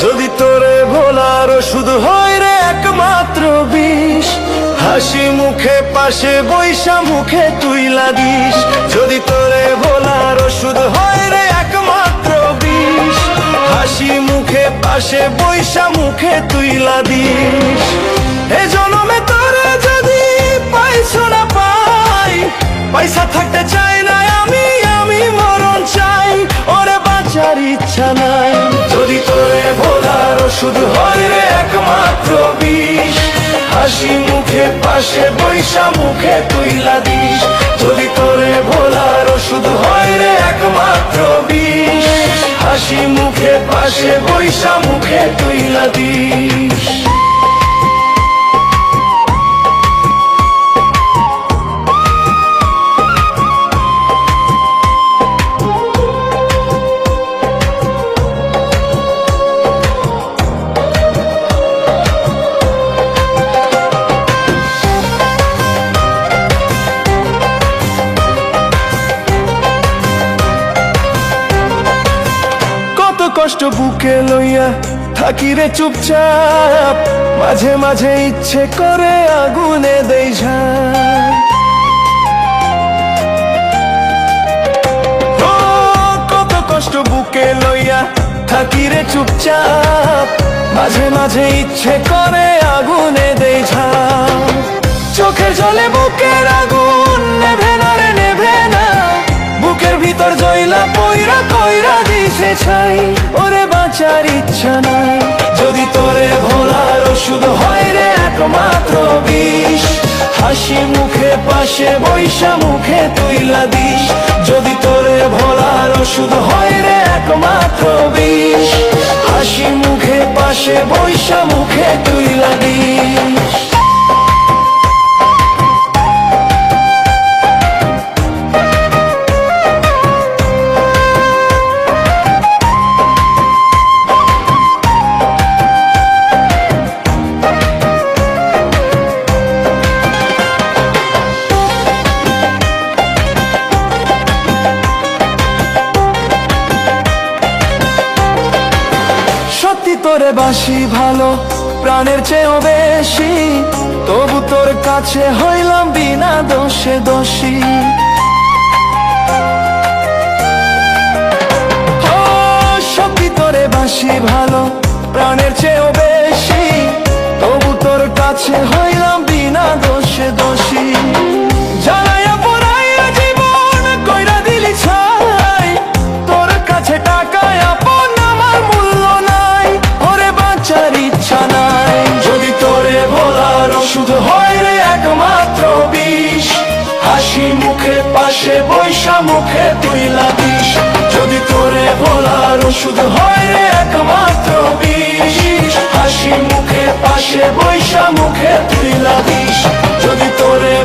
যদি তোরে ভোলার ওষুধ হয় রে একমাত্র বিষ, হাসি মুখে পাশে বৈশা মুখে তুই লাগিস। যদি তোরে ভোলার ওষুধ হয় রে একমাত্র বিষ, হাসি মুখে পাশে বৈশা মুখে তুই লাগিস। এ জনমে তোরে যদি পাইছো না পাই, পয়সা থাকতে চাই না আমি, আমি মরণ চাই, ওরে বাঁচার ইচ্ছা নাই। যদি তোরে ভোলার ওষুধ হয় রে একমাত্র বিষ, হাসি মুখে পাশে বৈশা মুখে তুই লাগিস। যদি তোরে ভোলার ওষুধ হয় রে একমাত্র বিষ, হাসি মুখে পাশে বৈশা মুখে তুই লাগিস। কষ্ট বুকে লইয়া থাকি রে চুপচাপ, মাঝে মাঝে ইচ্ছে করে আগুনে দেই ঝাঁপ। কত কষ্ট বুকে লইয়া থাকি রে চুপচাপ, মাঝে মাঝে ইচ্ছে করে আগুনে দেই ঝাঁপ। চোখের জলে বুকের আগুন নেভে না রে নেভে না, বুকের ভিতর জয়লা পয়রা কইরা দিছে ছাই, ওরে বাঁচার ইচ্ছা নাই। যদি তোরে ভোলার ওষুধ হয় রে একমাত্র বিষ, হাসি মুখে পাশে বৈশা মুখে তুই লাগিস। যদি তোরে ভোলার ওষুধ হয় রে একমাত্র বিষ, হাসি মুখে পাশে বৈশা মুখে তুই লাগিস। তোরে বাসি ভালো প্রাণের চেয়েও বেশি, তবু তোর কাছে হইলাম বিনা দোষে দোষী। সত্যি তোরে বাসি ভালো প্রাণের চেয়েও বেশি, তবু তোর কাছে হইলাম বিনা দোষে দোষী। জ্বালাইয়া পোড়াইয়া জীবন কইরা দিলি ছাই, তোর কাছে টাকায় আপন আমার মূল্য নাই, ওরে বাঁচার ইচ্ছা নাই। যদি তোরে ভোলার ওষুধ হয় রে একমাত্র বিষ, হাসি মুখে পাশে বৈশা মুখে তুই লাগিস। যদি তোরে ভোলার ওষুধ হয় রে একমাত্র বিষ, হাসি মুখে পাশে বৈশা মুখে তুই লাগিস। যদি তোরে